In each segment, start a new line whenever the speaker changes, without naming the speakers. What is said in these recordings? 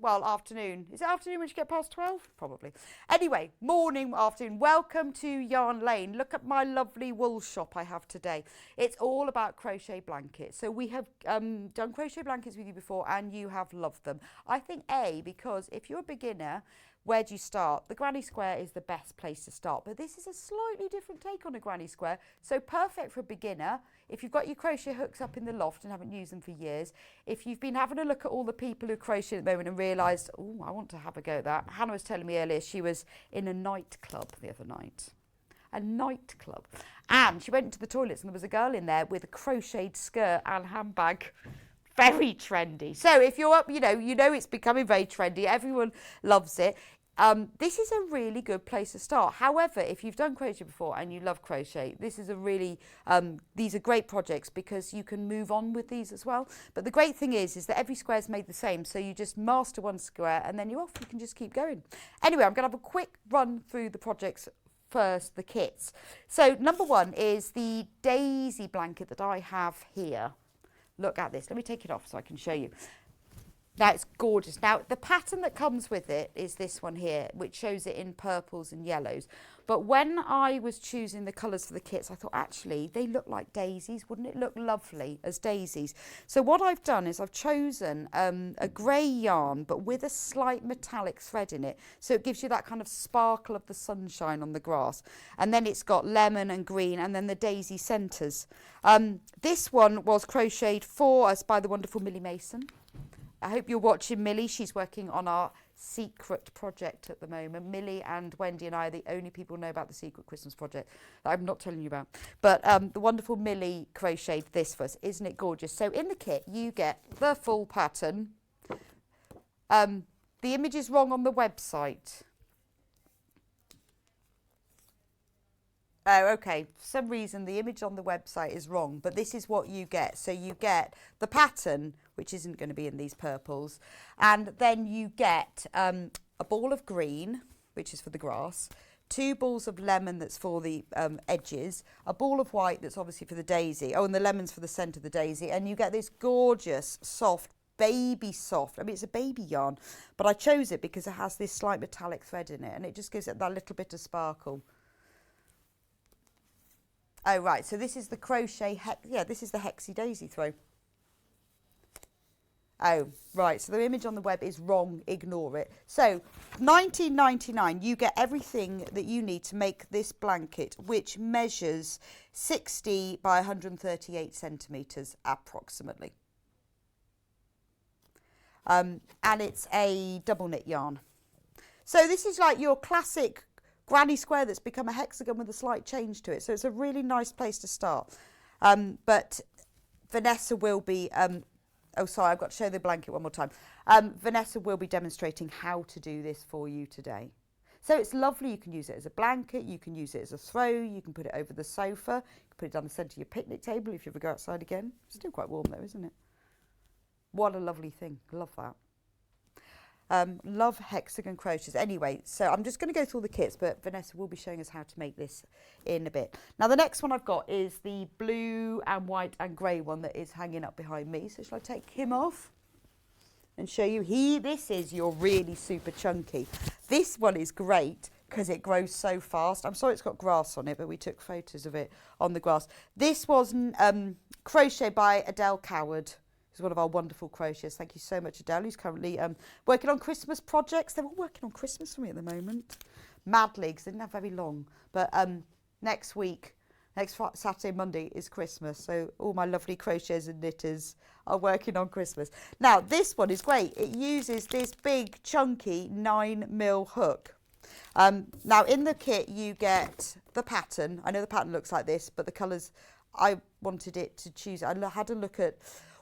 well, afternoon. Is it afternoon when you get past 12? Probably. Anyway, morning, afternoon. Welcome to Yarn Lane. Look at my lovely wool shop I have today. It's all about crochet blankets. So we have done crochet blankets with you before and you have loved them. I think because if you're a beginner, where do you start? The granny square is the best place to start, but this is a slightly different take on a granny square, so perfect for a beginner. If you've got your crochet hooks up in the loft and haven't used them for years, if you've been having a look at all the people who crochet at the moment and realised, oh, I want to have a go at that. Hannah was telling me earlier she was in a nightclub the other night. A nightclub. And she went into the toilets and there was a girl in there with a crocheted skirt and handbag. Very trendy. So if you're up, you know it's becoming very trendy. Everyone loves it. This is a really good place to start. However, if you've done crochet before and you love crochet, this is a really, these are great projects because you can move on with these as well. But the great thing is that every square is made the same. So you just master one square and then you're off. You can just keep going. Anyway, I'm going to have a quick run through the projects first, the kits. So number one is the daisy blanket that I have here. Look at this. Let me take it off so I can show you. Now it's gorgeous. Now the pattern that comes with it is this one here, which shows it in purples and yellows. But when I was choosing the colours for the kits, I thought actually they look like daisies. Wouldn't it look lovely as daisies? So what I've done is I've chosen a grey yarn, but with a slight metallic thread in it. So it gives you that kind of sparkle of the sunshine on the grass. And then it's got lemon and green and then the daisy centres. This one was crocheted for us by the wonderful Millie Mason. I hope you're watching Millie. She's working on our secret project at the moment. Millie and Wendy and I are the only people who know about the secret Christmas project that I'm not telling you about. But the wonderful Millie crocheted this for us. Isn't it gorgeous? So in the kit, you get the full pattern. The image is wrong on the website. Oh, okay. For some reason, the image on the website is wrong, but this is what you get. So you get the pattern, which isn't going to be in these purples, and then you get a ball of green, which is for the grass, 2 balls of lemon that's for the edges, a ball of white that's obviously for the daisy, oh, and the lemon's for the centre of the daisy, and you get this gorgeous, soft, baby soft. I mean, it's a baby yarn, but I chose it because it has this slight metallic thread in it, and it just gives it that little bit of sparkle. Oh, right, so this is the crochet, this is the hexy daisy throw. Oh, right, so the image on the web is wrong, ignore it. So, $19.99, you get everything that you need to make this blanket, which measures 60 by 138 centimetres approximately. And it's a double knit yarn. So this is like your classic granny square that's become a hexagon with a slight change to it. So it's a really nice place to start. But Vanessa will be, oh sorry, I've got to show the blanket one more time. Vanessa will be demonstrating how to do this for you today. So it's lovely. You can use it as a blanket, you can use it as a throw, you can put it over the sofa, you can put it down the centre of your picnic table if you ever go outside again. It's still quite warm though, isn't it? What a lovely thing. Love that. Love hexagon crochets. Anyway, so I'm just going to go through all the kits, but Vanessa will be showing us how to make this in a bit. Now the next one I've got is the blue and white and grey one that is hanging up behind me. So shall I take him off and show you? This is your really super chunky. This one is great because it grows so fast. I'm sorry it's got grass on it, but we took photos of it on the grass. This was crocheted by Adele Coward. Who's one of our wonderful crocheters. Thank you so much, Adele, who's currently working on Christmas projects. They're all working on Christmas for me at the moment. Madly, because they didn't have very long. But next week, next Saturday, Monday is Christmas. So all my lovely crocheters and knitters are working on Christmas. Now, this one is great. It uses this big, chunky 9mm hook. Now, in the kit, you get the pattern. I know the pattern looks like this, but the colours, I wanted it to choose. I had a look at,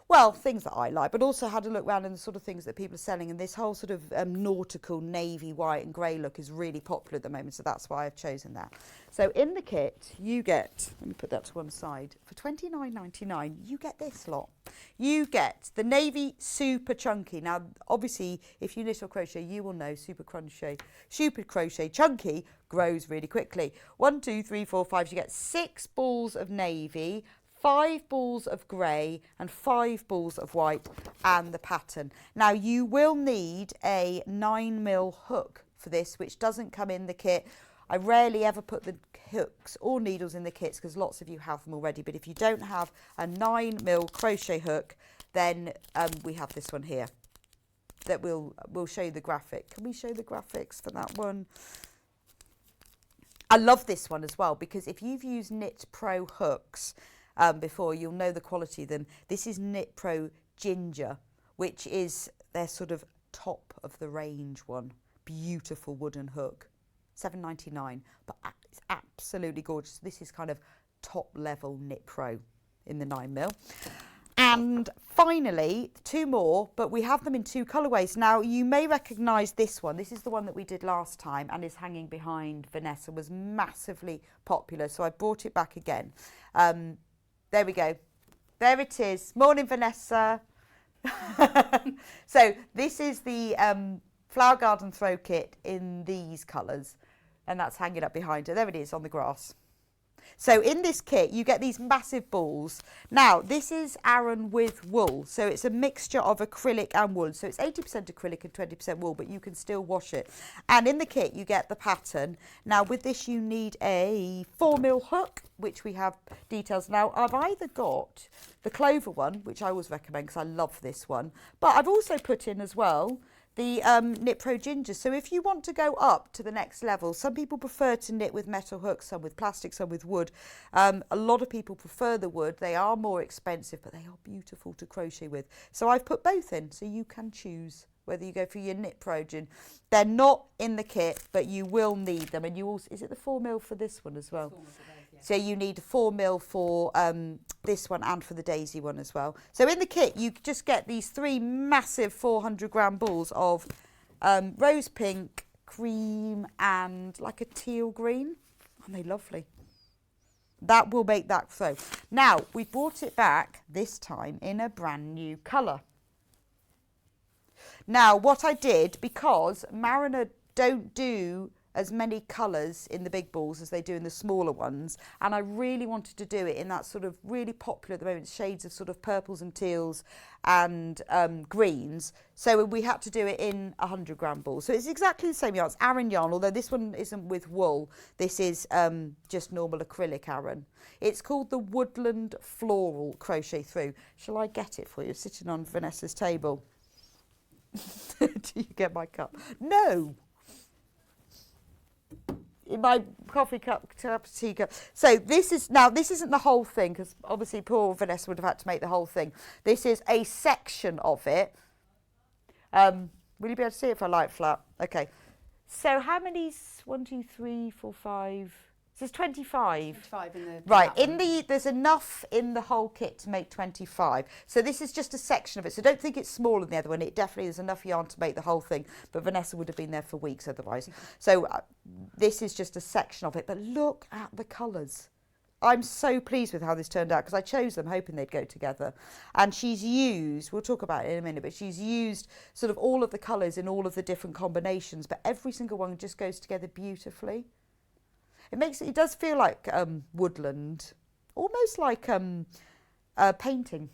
well, things that I like, but also had a look around and the sort of things that people are selling. And this whole sort of nautical navy, white and grey look is really popular at the moment. So that's why I've chosen that. So in the kit, you get, let me put that to one side, for $29.99, you get this lot. You get the navy super chunky. Now, obviously, if you knit or crochet, you will know super crochet chunky grows really quickly. 1, 2, 3, 4, 5. You get 6 balls of navy, 5 balls of grey and 5 balls of white and the pattern. Now you will need a 9mm hook for this, which doesn't come in the kit. I rarely ever put the hooks or needles in the kits because lots of you have them already, but if you don't have a 9mm crochet hook, then we have this one here that we'll show you the graphic. Can we show the graphics for that one? I love this one as well because if you've used Knit Pro hooks before, you'll know the quality of them. This is Knit Pro Ginger, which is their sort of top of the range one. Beautiful wooden hook, $7.99, but it's absolutely gorgeous. This is kind of top level Knit Pro in the 9mm. And finally, 2 more, but we have them in 2 colourways. Now, you may recognise this one. This is the one that we did last time and is hanging behind Vanessa, was massively popular. So I brought it back again. There we go. There it is. Morning, Vanessa. So this is the Flower Garden Throw Kit in these colours. And that's hanging up behind her. There it is on the grass. So in this kit, you get these massive balls. Now, this is Aran with wool. So it's a mixture of acrylic and wool. So it's 80% acrylic and 20% wool, but you can still wash it. And in the kit, you get the pattern. Now, with this, you need a 4mm hook, which we have details. Now, I've either got the clover one, which I always recommend because I love this one. But I've also put in as well the Knit Pro Ginger. So if you want to go up to the next level, some people prefer to knit with metal hooks, some with plastic, some with wood. A lot of people prefer the wood. They are more expensive, but they are beautiful to crochet with. So I've put both in, so you can choose whether you go for your Knit Pro Gin. They're not in the kit, but you will need them. And you also, is it the 4mm for this one as well? So you need a 4mm for this one and for the daisy one as well. So in the kit, you just get these 3 massive 400-gram balls of rose pink, cream, and like a teal green. Aren't they lovely? That will make that so. Now, we brought it back this time in a brand new colour. Now, what I did, because Mariner don't do as many colours in the big balls as they do in the smaller ones, and I really wanted to do it in that sort of really popular at the moment shades of sort of purples and teals and greens, so we had to do it in 100-gram balls. So it's exactly the same yarn. It's Aran yarn, although this one isn't with wool. This is just normal acrylic Aran. It's called the Woodland Floral Crochet Through. Shall I get it for you? It's sitting on Vanessa's table. Do you get my cup? No! In my coffee cup, tea cup. So this is, now this isn't the whole thing because obviously poor Vanessa would have had to make the whole thing. This is a section of it. Will you be able to see it if I light flat? Okay. So how many? 1, 2, 3, 4, 5. So there's 25.
25 in the
right. There's enough in the whole kit to make 25. So this is just a section of it. So don't think it's smaller than the other one. It definitely is enough yarn to make the whole thing. But Vanessa would have been there for weeks otherwise. So this is just a section of it. But look at the colours. I'm so pleased with how this turned out because I chose them hoping they'd go together. And she's used, we'll talk about it in a minute, but she's used sort of all of the colours in all of the different combinations. But every single one just goes together beautifully. It does feel like woodland, almost like painting.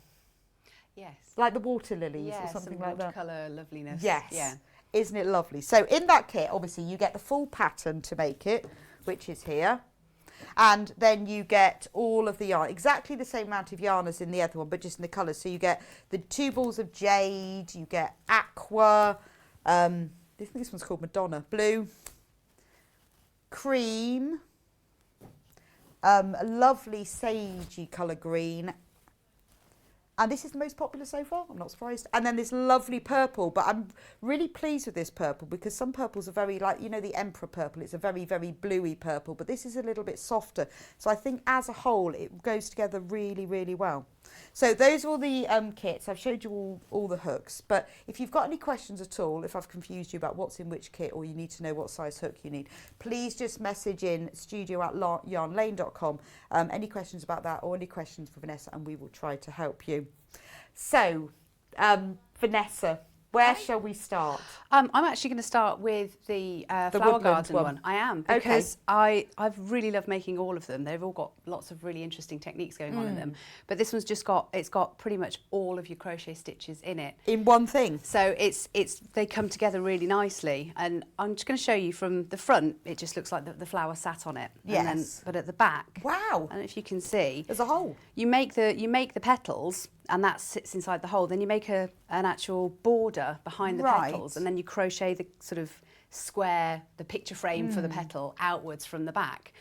Yes.
Like the water lilies or something like that.
Watercolour loveliness.
Yes.
Yeah.
Isn't it lovely? So in that kit, obviously, you get the full pattern to make it, which is here. And then you get all of the yarn, exactly the same amount of yarn as in the other one, but just in the colours. So you get the 2 balls of jade, you get aqua, I think this one's called Madonna, blue, cream, a lovely sagey colour green, and this is the most popular so far, I'm not surprised. And then this lovely purple, but I'm really pleased with this purple because some purples are very like, you know, the Emperor purple, it's a very, very bluey purple, but this is a little bit softer. So I think as a whole, it goes together really, really well. So those are all the kits. I've showed you all the hooks, but if you've got any questions at all, if I've confused you about what's in which kit or you need to know what size hook you need, please just message in studio@yarnlane.com any questions about that or any questions for Vanessa and we will try to help you. So, Vanessa, Where shall we start?
I'm actually going to start with the flower
Woodland
garden
one.
one. I am,
Okay.
because I've really loved making all of them. They've all got lots of really interesting techniques going on in them. But this one's just it's got pretty much all of your crochet stitches in it.
In one thing?
So they come together really nicely. And I'm just going to show you from the front, it just looks like the flower sat on it.
Yes.
And then, but at the back,
Wow.
I don't know if you can see.
There's a hole.
You make the petals, and that sits inside the hole. Then you make an actual border behind the petals, and then you crochet the sort of square, the picture frame for the petal outwards from the back,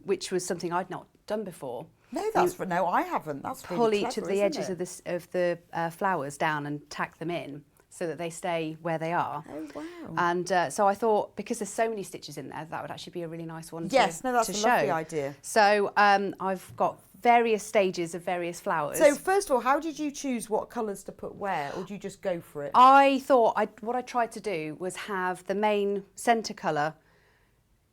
which was something I'd not done before.
No, I haven't. That's really
pull
clever,
each of the edges of the flowers down and tack them in so that they stay where they are.
Oh wow!
And so I thought, because there's so many stitches in there, that would actually be a really nice one
Yes,
to
that's a
show.
lovely idea.
So I've got various stages of various flowers.
So first of all, how did you choose what colours to put where, or do you just go for it?
I thought what I tried to do was have the main centre colour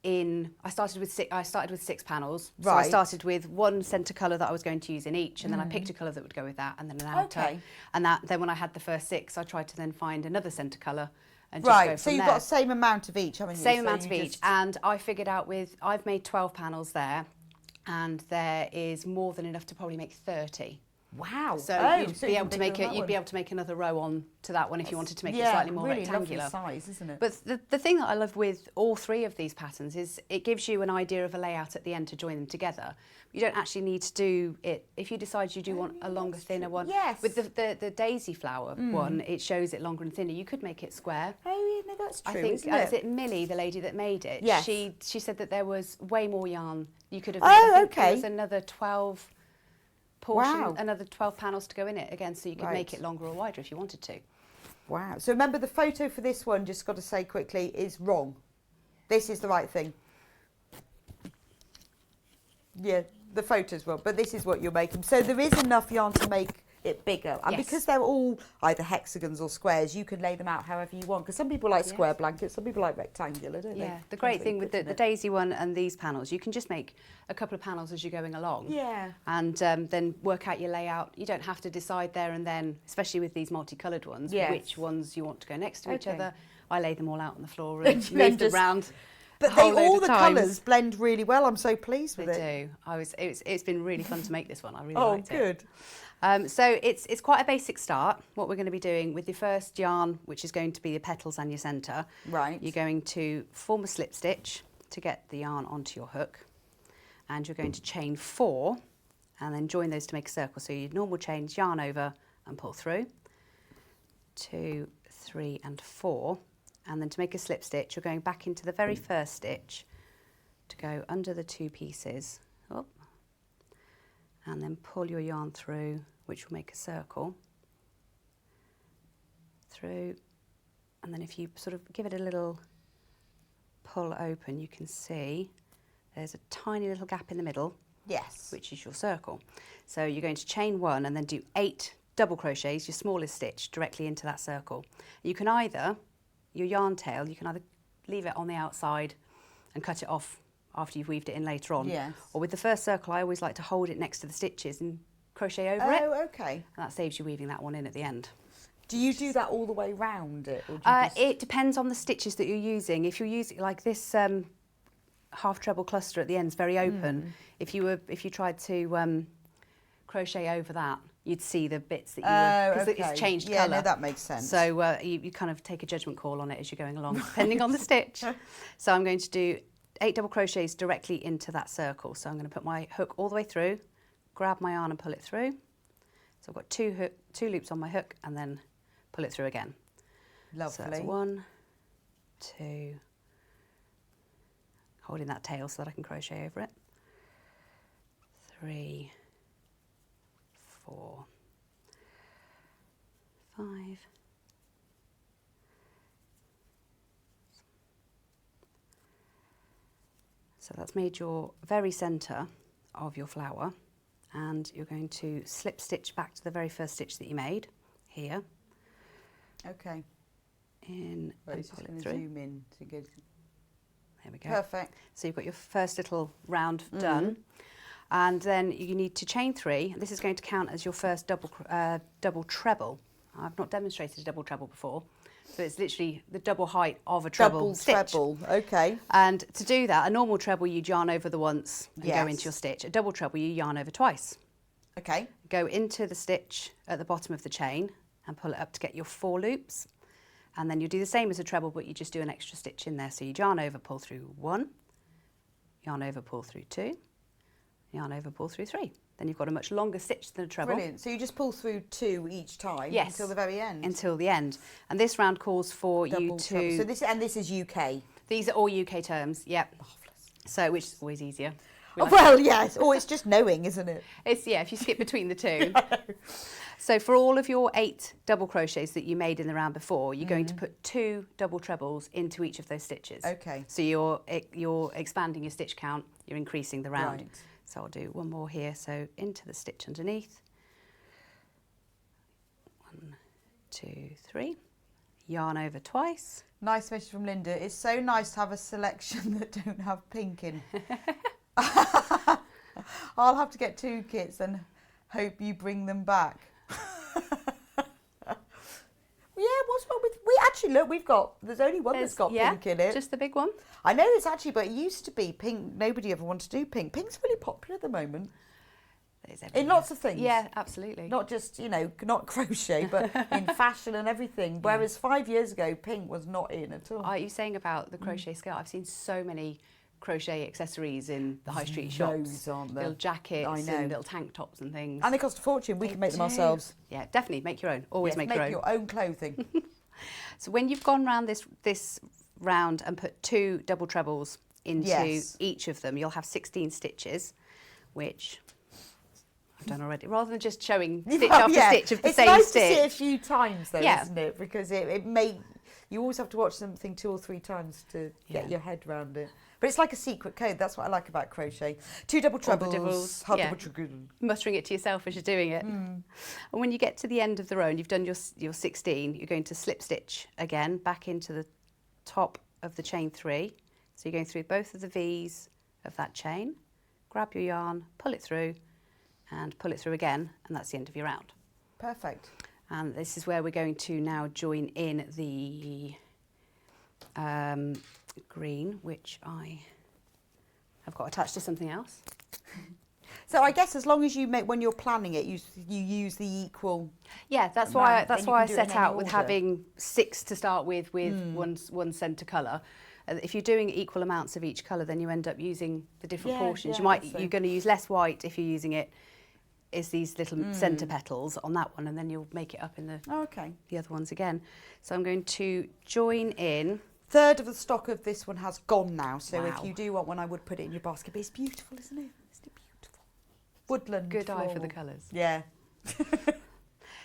in. I started with 6 panels. So I
Right.
started with one centre colour that I was going to use in each, and then I picked a colour that would go with that, and then an outer.
Okay.
And then when I had the first 6, I tried to then find another centre colour and just go
Right. So
from
you've
there.
got the same amount of each, haven't you?
Same
So
amount
you
of each,
just-
and I figured out I've made 12 panels there, and there is more than enough to probably make 30.
Wow.
So you'd be able to make another row on to that one if you wanted to make it slightly more
really
rectangular.
lovely size, isn't it?
But the thing that I love with all 3 of these patterns is it gives you an idea of a layout at the end to join them together. You don't actually need to do it. If you decide you do want a longer, thinner one.
Yes.
With the daisy flower one, it shows it longer and thinner. You could make it square.
Oh yeah, no, that's true.
I think,
isn't
is it Millie, the lady that made it?
Yes.
She said that there was way more yarn. You could have
Oh,
made, I think
okay.
there was another 12 portion,
Wow.
another 12 panels to go in it again, so you could
Right.
make it longer or wider if you wanted to.
Wow. So remember, the photo for this one, just got to say quickly, is wrong. This is the right thing. Yeah, the photo's wrong, but this is what you're making. So there is enough yarn to make it bigger. And
Yes.
because they're all either hexagons or squares, you can lay them out however you want. Because some people like square blankets, some people like rectangular, don't they?
Yeah, the great
Depends what
thing
you
with
put in
the
it.
daisy one and these panels, you can just make a couple of panels as you're going along.
Yeah.
And then work out your layout. You don't have to decide there and then, especially with these multicoloured ones,
Yes.
which ones you want to go next to each
Okay.
other. I lay them all out on the floor and
And
move
then
them
just-
round.
But
a whole load
all
of
the
times.
colours blend really well. I'm so pleased with it.
They do. It's been really fun to make this one. I really
Oh,
liked it.
good.
So it's quite a basic start. What we're going to be doing with your first yarn, which is going to be your petals and your centre.
Right.
You're going to form a slip stitch to get the yarn onto your hook, and you're going to chain 4, and then join those to make a circle. So your normal chains, yarn over and pull through. 2, 3, and 4. And then to make a slip stitch, you're going back into the very first stitch to go under the 2 pieces, up, and then pull your yarn through, which will make a circle, through, and then if you sort of give it a little pull open, you can see there's a tiny little gap in the middle,
Yes.
which is your circle. So you're going to chain 1 and then do 8 double crochets, your smallest stitch, directly into that circle. You can either, your yarn tail, you can either leave it on the outside and cut it off after you've weaved it in later on.
Yes.
Or with the first circle, I always like to hold it next to the stitches and crochet over it.
Oh, okay.
And that saves you weaving that one in at the end.
Do you do that all the way round it? Or do you just...
It depends on the stitches that you're using. If you're using like this half treble cluster at the end is very open. If you tried to crochet over that, you'd see the bits that you were, because it's changed
yeah,
colour.
no, that makes sense.
So you kind of take a judgment call on it as you're going along, depending on the stitch. So I'm going to do 8 double crochets directly into that circle. So I'm going to put my hook all the way through, grab my yarn and pull it through. So I've got 2 loops on my hook and then pull it through again.
Lovely.
So that's 1, 2, holding that tail so that I can crochet over it. 3, 4, 5. So that's made your very centre of your flower, and you're going to slip stitch back to the very first stitch that you made here.
Okay.
In
Right,
and
it's just
pull
going
it
to
through.
zoom in to get.
There we go.
Perfect.
So you've got your first little round done, and then you need to chain 3. This is going to count as your first double treble. I've not demonstrated a double treble before. So it's literally the double height of a treble stitch.
Treble, okay.
And to do that, a normal treble you yarn over the once and
Yes.
go into your stitch. A double treble you yarn over twice.
Okay.
Go into the stitch at the bottom of the chain and pull it up to get your 4 loops. And then you do the same as a treble, but you just do an extra stitch in there. So you yarn over, pull through 1, yarn over, pull through 2, yarn over, pull through 3. Then you've got a much longer stitch than a treble.
Brilliant. So you just pull through 2 each time
Yes.
until the very end?
Until the end. And this round calls for
Double
you
treble.
to...
So this is UK?
These are all UK terms, yep.
Marvellous.
So, which is always easier.
Oh, well, yes. Or it's just knowing, isn't it?
It's, yeah, if you skip between the two. So for all of your 8 double crochets that you made in the round before, you're going to put 2 double trebles into each of those stitches.
Okay.
So you're expanding your stitch count, you're increasing the round.
Right.
So I'll do one more here. So into the stitch underneath. 1, 2, 3. Yarn over twice.
Nice message from Linda. It's so nice to have a selection that don't have pink in. I'll have to get 2 kits and hope you bring them back. Yeah, what's wrong with... We actually, look, there's only one that's got pink in it.
Just the big one.
I know it's actually, but it used to be pink. Nobody ever wanted to do pink. Pink's really popular at the moment. In lots of things.
Yeah, absolutely.
Not just, not crochet, but in fashion and everything. Whereas 5 years ago, pink was not in at all.
Are you saying about the crochet skirt? I've seen so many crochet accessories in the high street shops.
Loads, aren't there?
Little jackets
I know.
and little tank tops and things.
And they cost a fortune. We can make them ourselves.
Yeah, definitely. Make your own. Always
Yes,
make your own.
clothing.
So when you've gone round this round and put 2 double trebles into each of them, you'll have 16 stitches, which I've done already. Rather than just showing stitch after stitch of the same
nice
stitch.
to see it a few times though,
Yeah.
isn't it? Because it may... You always have to watch something 2 or 3 times to get
Yeah.
your head around it. But it's like a secret code. That's what I like about crochet. 2 double trebles, half
yeah.
double treble.
Muttering it to yourself as you're doing it. And when you get to the end of the row and you've done your 16, you're going to slip stitch again back into the top of the chain 3. So you're going through both of the V's of that chain, grab your yarn, pull it through and pull it through again, and that's the end of your round.
Perfect.
And this is where we're going to now join in the green, which I have got attached to something else.
So I guess as long as you make, when you're planning it, you use the equal.
Yeah, that's why
Then you
I
can do it in
set
any
out with
order.
having 6 to start with one centre colour. If you're doing equal amounts of each colour, then you end up using the different portions.
Yeah,
You're going to use less white if you're using it is these little centre petals on that one, and then you'll make it up in the other ones again. So I'm going to join in.
Third of the stock of this one has gone now, so
Wow.
if you do want one, I would put it in your basket. But it's beautiful, isn't it? Isn't it beautiful? Woodland.
Good eye for
floral.
the colours.
Yeah.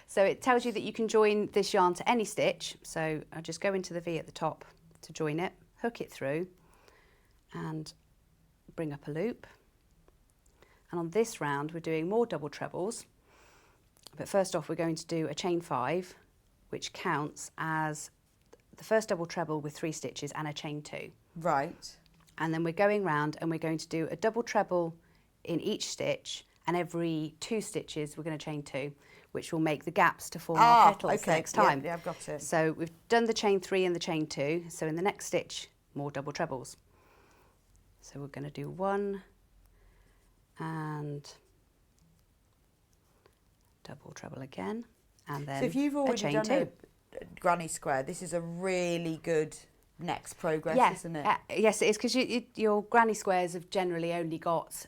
So it tells you that you can join this yarn to any stitch. So I'll just go into the V at the top to join it, hook it through and bring up a loop. And on this round, we're doing more double trebles. But first off, we're going to do a chain 5, which counts as the first double treble with 3 stitches and a chain 2.
Right.
And then we're going round and we're going to do a double treble in each stitch, and every 2 stitches we're going to chain 2, which will make the gaps to form our petals next time.
Yeah, I've got it.
So we've done the chain 3 and the chain 2. So in the next stitch, more double trebles. So we're going to do 1 and double treble again, and then
So if you've already
chain
done
2.
a granny square, this is a really good next progress, isn't it?
Yes, it is, because your granny squares have generally only got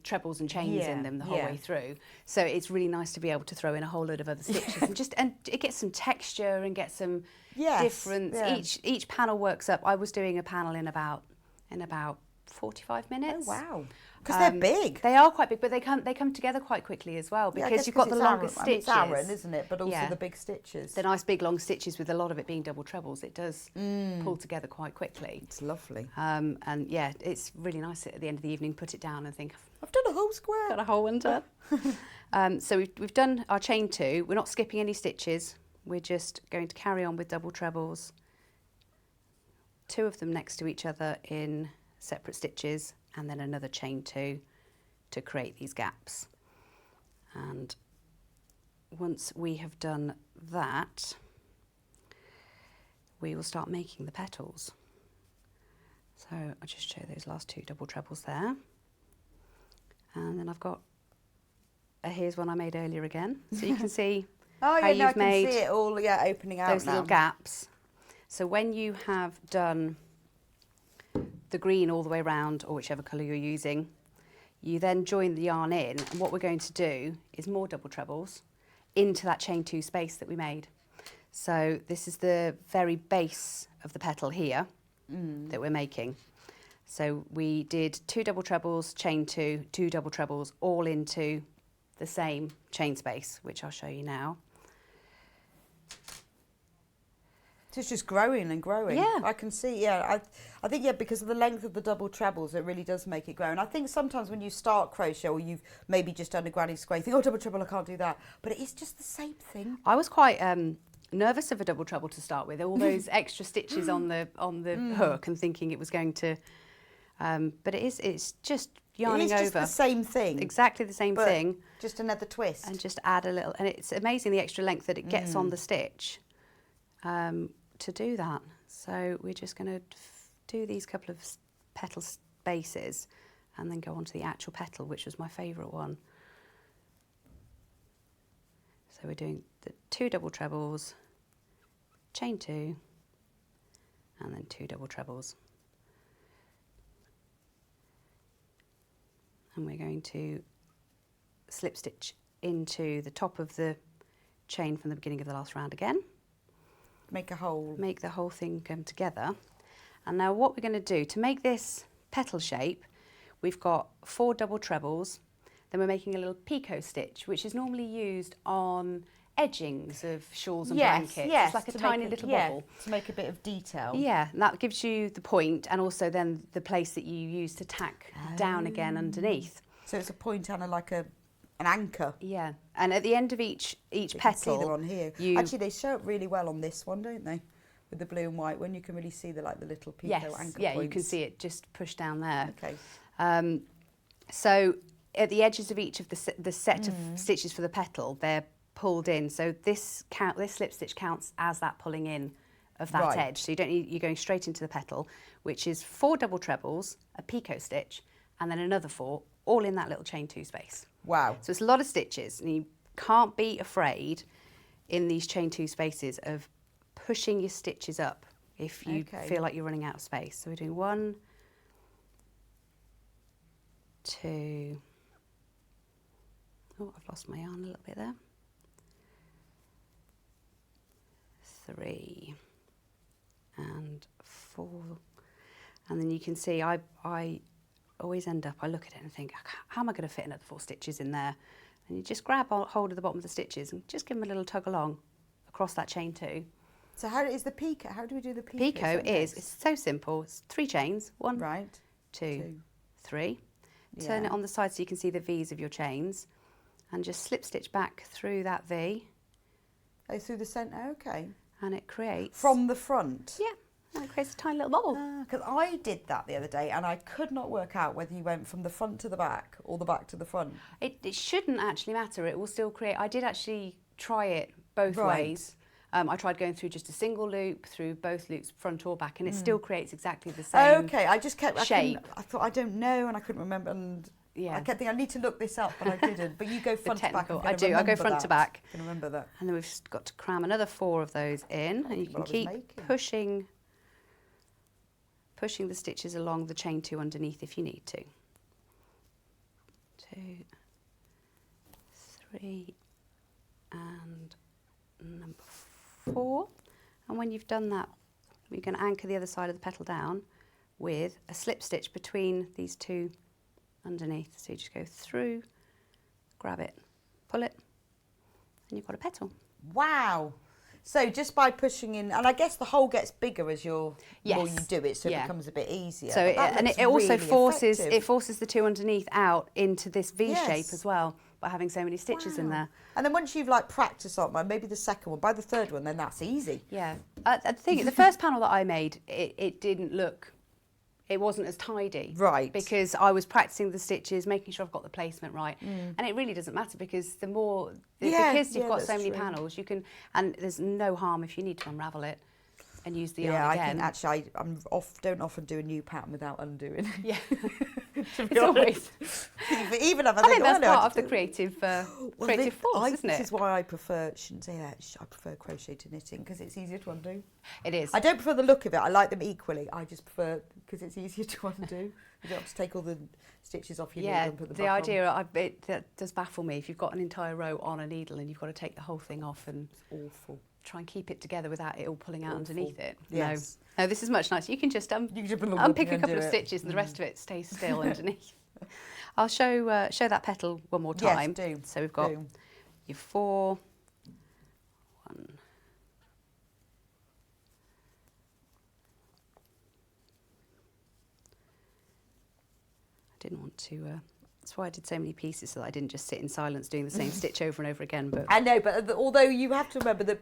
trebles and chains in them the whole way through. So it's really nice to be able to throw in a whole load of other stitches and it gets some texture and get some difference.
Yeah.
Each panel works up. I was doing a panel in about 45 minutes.
Oh wow! Because they're big.
They are quite big, but they come together quite quickly as well, because you've got the longest stitches.
It's Aaron, isn't it? But also the big stitches.
The nice big long stitches, with a lot of it being double trebles, it does pull together quite quickly.
It's lovely.
And yeah, it's really nice at the end of the evening, put it down and think,
I've done a whole square.
got a whole one done. So we've done our chain 2. We're not skipping any stitches. We're just going to carry on with double trebles, 2 of them next to each other in separate stitches, and then another chain 2 to create these gaps. And once we have done that, we will start making the petals. So I'll just show those last 2 double trebles there. And then I've got here's one I made earlier again. So you can see
Oh
how
yeah, no, I
you've
can
made
see it all, yeah, opening out
those
now.
little gaps. So when you have done the green all the way around, or whichever colour you're using, you then join the yarn in, and what we're going to do is more double trebles into that chain 2 space that we made. So this is the very base of the petal here that we're making. So we did 2 double trebles, chain 2, 2 double trebles, all into the same chain space, which I'll show you now.
So it's just growing and growing.
Yeah.
I can see, yeah. I think, yeah, because of the length of the double trebles, it really does make it grow. And I think sometimes when you start crochet, or you've maybe just done a granny square, you think, oh, double treble, I can't do that. But it is just the same thing.
I was quite nervous of a double treble to start with, all those extra stitches on the hook, and thinking it was going to, but it's just yarning
It is just
over.
the same thing.
Exactly the same thing.
Just another twist.
And just add a little, and it's amazing the extra length that it gets on the stitch to do that. So we're just going to do these couple of petal spaces and then go on to the actual petal, which was my favourite one. So we're doing the 2 double trebles, chain 2, and then 2 double trebles. And we're going to slip stitch into the top of the chain from the beginning of the last round again.
Make a hole.
Make the whole thing come together. And now what we're going to do, to make this petal shape, we've got 4 double trebles, then we're making a little Picot stitch, which is normally used on edgings of shawls and blankets.
Yes,
it's like a tiny little bobble.
To make a bit of detail.
Yeah, and that gives you the point, and also then the place that you use to tack down again underneath.
So it's a point and like an anchor.
Yeah, and at the end of each
You can
petal,
see them on here. Actually, they show up really well on this one, don't they? With the blue and white one, you can really see the little Picot anchor points.
yeah, you can see it just pushed down there.
Okay.
So at the edges of each of the set of stitches for the petal, they're pulled in. So this slip stitch counts as that pulling in of that edge. So you don't need, you're going straight into the petal, which is 4 double trebles, a Picot stitch, and then another 4, all in that little chain 2 space.
Wow.
So it's a lot of stitches, and you can't be afraid in these chain 2 spaces of pushing your stitches up if you feel like you're running out of space. So we're doing 1, 2, oh, I've lost my yarn a little bit there. 3 and 4, and then you can see I always end up, I look at it and think, how am I going to fit another 4 stitches in there? And you just grab hold of the bottom of the stitches and just give them a little tug along across that chain 2.
So how is the Picot? How do we do the Picot?
Picot it's so simple. It's 3 chains, 1, 2, 3. Turn it on the side so you can see the V's of your chains, and just slip stitch back through that V.
Oh, through the centre, okay.
And it creates...
From the front?
Yeah, and it creates a tiny little bubble.
Because I did that the other day and I could not work out whether you went from the front to the back or the back to the front.
It shouldn't actually matter. It will still create... I did actually try it both ways. I tried going through just a single loop, through both loops, front or back, and it still creates exactly the same
Okay, I just kept...
shape.
I thought, I don't know, and I couldn't remember, and I kept thinking, I need to look this up, but I didn't. But you go front to back.
I do. I go front to back.
I can remember that.
And then we've just got to cram another 4 of those in, and you can keep pushing the stitches along the chain 2 underneath if you need to. 2, 3, and number 4. And when you've done that, you're going to anchor the other side of the petal down with a slip stitch between these 2 underneath. So you just go through, grab it, pull it, and you've got a petal.
Wow. So just by pushing in, and I guess the hole gets bigger as more you do it, so it becomes a bit easier.
So it also forces the 2 underneath out into this V shape as well, by having so many stitches in there.
And then once you've practiced on one, maybe the second one, by the third one, then that's easy.
Yeah. The first panel that I made, it didn't look it wasn't as tidy.
Right.
Because I was practicing the stitches, making sure I've got the placement right. And it really doesn't matter because because you've got so many panels, you can, and there's no harm if you need to unravel it and use the yarn again.
I think actually don't often do a new pattern without undoing.
Yeah. It's always.
Even if
I think that's part of the creative force, isn't it?
This is why I prefer, shouldn't say that, I prefer crochet to knitting because it's easier to undo.
It is.
I don't prefer the look of it. I like them equally. I just prefer because it's easier to undo. You don't have to take all the stitches off your needle and put them back on.
The idea, that does baffle me. If you've got an entire row on a needle and you've got to take the whole thing off and
it's awful.
Try and keep it together without it all pulling out underneath it.
Yes.
No, this is much nicer. You can just unpick a couple of stitches and the rest of it stays still underneath. I'll show that petal one more time.
Yes, do.
So we've got your 4, 1. I didn't want to. That's why I did so many pieces, so that I didn't just sit in silence doing the same stitch over and over again. But
I know, but although you have to remember that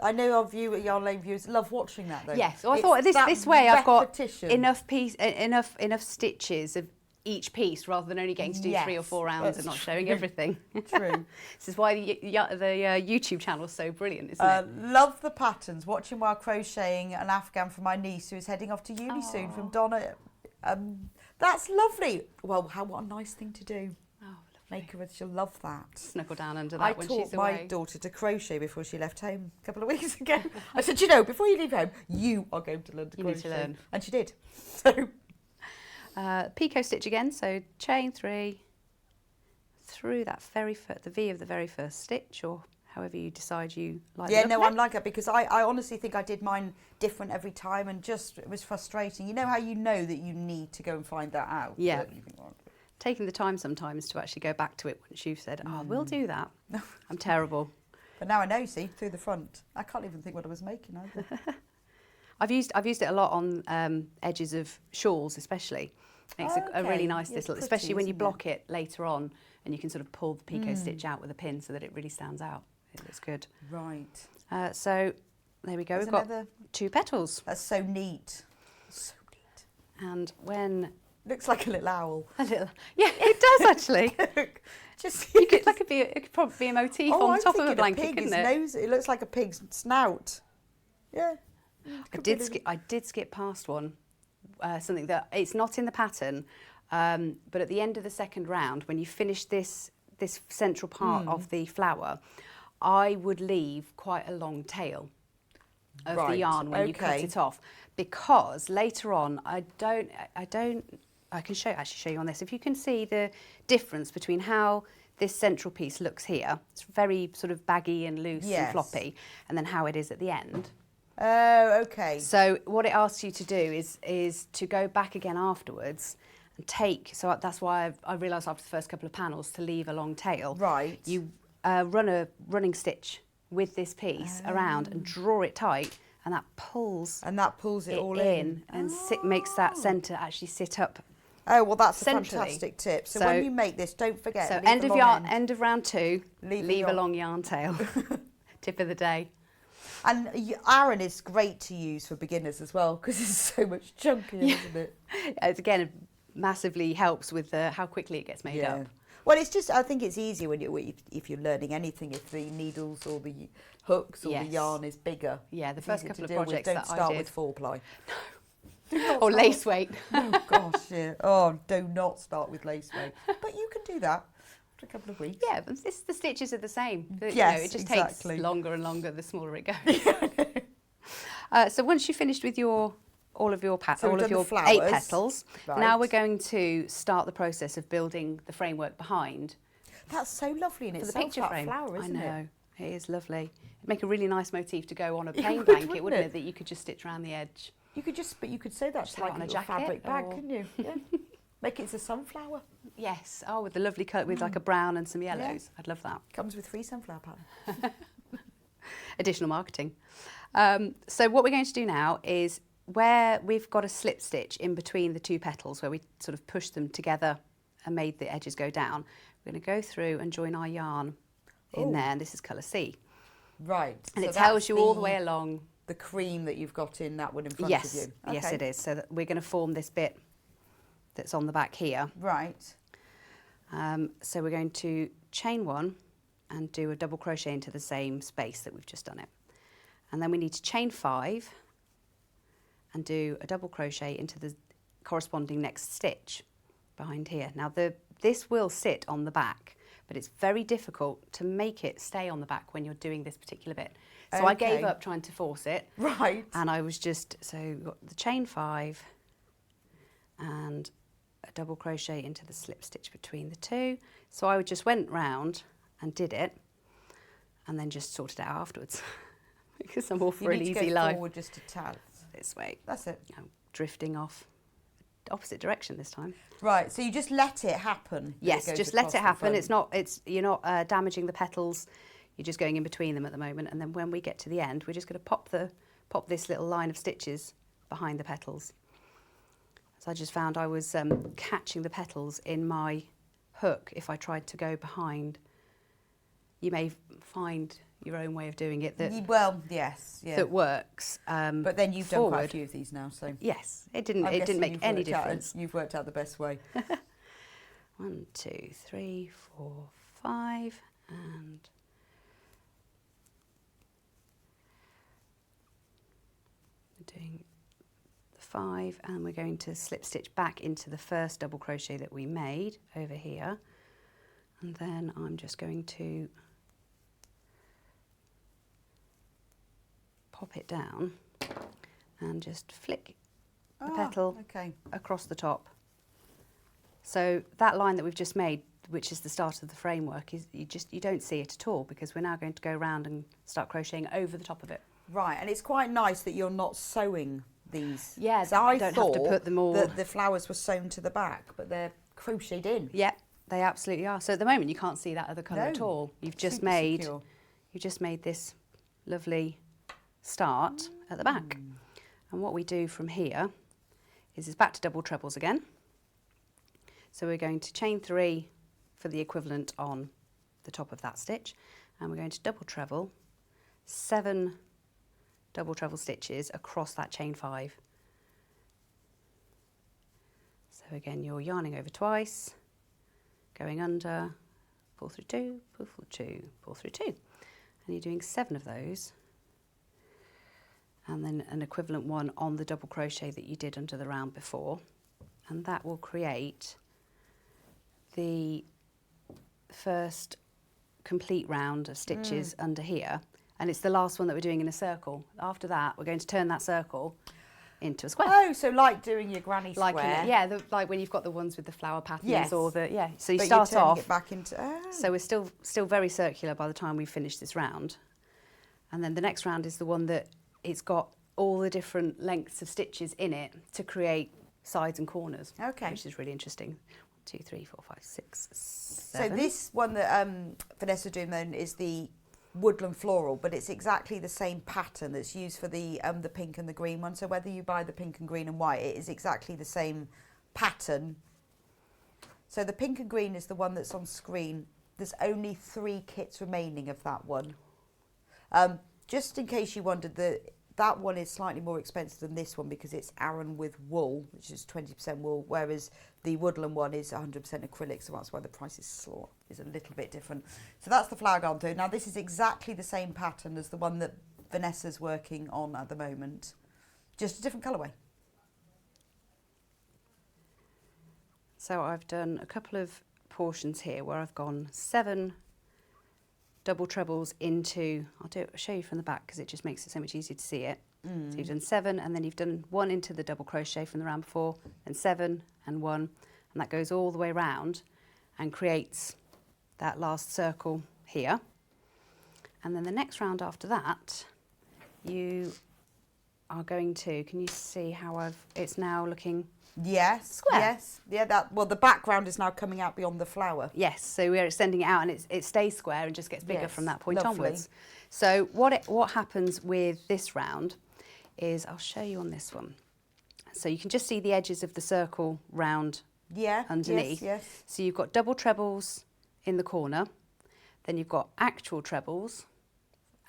I know our Yarn Lane viewers love watching that though.
Yes, so I thought this way I've got enough stitches of each piece rather than only getting to do 3 or 4 rounds and not showing everything.
True.
This is why the YouTube channel is so brilliant, isn't it?
Love the patterns. Watching while crocheting an Afghan for my niece who is heading off to uni soon from Donna. That's lovely. Well, what a nice thing to do.
Oh, lovely.
Make her, she'll love that.
Snuggle down under that when she's away.
I taught my daughter to crochet before she left home a couple of weeks ago. I said, before you leave home, you are going to learn to crochet.
You need to learn.
And she did. So,
Picot stitch again. So chain 3 through that the V of the very first stitch, or however you decide you like.
Yeah, no, I'm like that because I honestly think I did mine different every time and it was frustrating. You know how you know that you need to go and find that out?
Yeah. Taking the time sometimes to actually go back to it once you've said, we'll do that. I'm terrible.
But now I know, see, through the front. I can't even think what I was making either.
I've used it a lot on edges of shawls especially. Makes a really nice little, especially when you block it later on and you can sort of pull the Picot stitch out with a pin so that it really stands out. It looks good.
Right.
So there we go. We've got 2 petals.
That's so neat. So neat.
And when
looks like a little owl.
Yeah, it does actually. It could probably be a motif on top of a blanket, couldn't it?
It looks like a pig's snout. Yeah.
I did skip past one. Something that it's not in the pattern, but at the end of the second round, when you finish this central part of the flower, I would leave quite a long tail of the yarn when you cut it off, because later on I can show you on this. If you can see the difference between how this central piece looks here, it's very sort of baggy and loose and floppy, and then how it is at the end.
Oh, okay.
So what it asks you to do is to go back again afterwards and take, so that's why I realised after the first couple of panels to leave a long tail.
Right.
You run a running stitch with this piece around and draw it tight, and that pulls
it all in
and makes that centre actually sit up.
Oh, well, that's a
centrally.
Fantastic tip. So when you make this, don't forget.
So end of round 2, leave a long yarn tail. Tip of the day.
And Aran is great to use for beginners as well because it's so much chunkier, isn't it?
It massively helps with how quickly it gets made up.
Well, it's just, I think it's easier if you're learning anything, if the needles or the hooks or the yarn is bigger.
Yeah, the first couple of projects
that I did. Don't start with 4-ply.
No. Or lace weight.
Oh, gosh, yeah. Oh, do not start with lace weight. But you can do that after a couple of weeks.
Yeah, but the stitches are the same.
Yes,
it just
takes
longer and longer the smaller it goes. So once you've finished with all of your 8 petals, now we're going to start the process of building the framework behind.
That's so lovely in itself,
the picture frame.
Flower, isn't it?
I know, it is lovely. It'd make a really nice motif to go on a plain blanket, wouldn't it? That you could just stitch around the edge.
You could say that's like a fabric bag, couldn't you? Yeah. Make it a sunflower.
Yes. Oh, with the lovely colour, with like a brown and some yellows. I'd love that.
Comes with free sunflower pattern.
Additional marketing. So what we're going to do now is where we've got a slip stitch in between the 2 petals, where we sort of pushed them together and made the edges go down, we're going to go through and join our yarn in there, and this is colour C.
Right.
And it tells you all the way along.
The cream that you've got in that one in front of you.
Yes, it is. So that we're going to form this bit that's on the back here.
Right.
So we're going to chain 1 and do a double crochet into the same space that we've just done it. And then we need to chain 5 and do a double crochet into the corresponding next stitch behind here. Now this will sit on the back, but it's very difficult to make it stay on the back when you're doing this particular bit. So
Okay.
I gave up trying to force it.
Right.
And I was just, so we've got the chain 5 and a double crochet into the slip stitch between the two. So I just went round and did it and then just sorted it out afterwards because I'm all for an easy life.
You need to go forward just a tad.
This way.
That's it.
I'm drifting off opposite direction this time.
Right, so you just let it happen.
Yes, just let it happen. You're not damaging the petals. You're just going in between them at the moment. And then when we get to the end, we're just going to pop this little line of stitches behind the petals. So I just found I was catching the petals in my hook if I tried to go behind. You may find your own way of doing it that that works.
But then you've done quite a few of these now, so
yes, it didn't make any difference.
You've worked out the best way.
1, 2, 3, 4, 5, and we're doing the 5, and we're going to slip stitch back into the first double crochet that we made over here, and then I'm just going to pop it down and just flick the petal across the top. So that line that we've just made, which is the start of the framework, is you don't see it at all because we're now going to go around and start crocheting over the top of it.
Right, and it's quite nice that you're not sewing these.
Yeah,
so I
don't
thought
have to put them all.
That the flowers were sewn to the back, but they're crocheted in.
Yeah, they absolutely are. So at the moment you can't see that other colour at all. You've just made this lovely start at the back. And what we do from here is back to double trebles again. So we're going to chain 3 for the equivalent on the top of that stitch, and we're going to double treble 7 double treble stitches across that chain 5. So again, you're yarning over twice, going under, pull through 2, pull through 2, pull through 2, and you're doing 7 of those. And then an equivalent one on the double crochet that you did under the round before, and that will create the first complete round of stitches under here, and it's the last one that we're doing in a circle. After that we're going to turn that circle into a square.
Oh, so like doing your granny square.
Like when you've got the ones with the flower patterns,
yes.
or the so you
but
start
you're turning
off
it back into
so we're still very circular by the time we finish this round, and then the next round is the one that it's got all the different lengths of stitches in it to create sides and corners.
Okay.
Which is really interesting. 1, 2, 3, 4, 5, 6, 7.
So this one that Vanessa's doing then is the Woodland floral, but it's exactly the same pattern that's used for the pink and the green one. So whether you buy the pink and green and white, it is exactly the same pattern. So the pink and green is the one that's on screen. There's only 3 kits remaining of that one. Just in case you wondered, that one is slightly more expensive than this one because it's Aran with wool, which is 20% wool, whereas the Woodland one is 100% acrylic, so that's why the price is a little bit different. So that's the flower garden through. Now this is exactly the same pattern as the one that Vanessa's working on at the moment, just a different colourway.
So I've done a couple of portions here where I've gone 7 double trebles into, I'll show you from the back because it just makes it so much easier to see it. So you've done 7 and then you've done 1 into the double crochet from the round before, and 7 and 1, and that goes all the way around and creates that last circle here. And then the next round after that, you are going to, can you see how it's now looking?
Yes,
square.
Yes, yeah. The background is now coming out beyond the flower.
Yes, so we're extending it out, and it stays square and just gets bigger from that point
lovely.
onwards. So what happens with this round is, I'll show you on this one. So you can just see the edges of the circle round underneath.
Yes.
So you've got double trebles in the corner, then you've got actual trebles,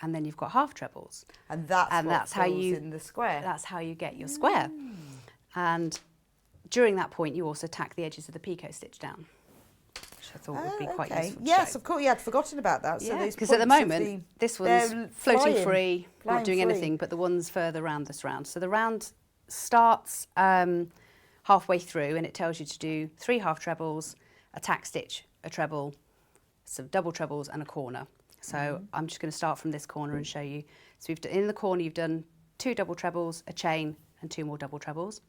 and then you've got half trebles.
And that's how you in the square.
That's how you get your square. And during that point, you also tack the edges of the picot stitch down, which I thought would be quite useful to
Yes,
show.
of course, yeah, I'd forgotten about that. So
Because at the moment, this one's floating free, not doing anything, but the one's further around this round. So the round starts halfway through, and it tells you to do 3 half trebles, a tack stitch, a treble, some double trebles, and a corner. So I'm just going to start from this corner and show you. So in the corner, you've done 2 double trebles, a chain, and 2 more double trebles.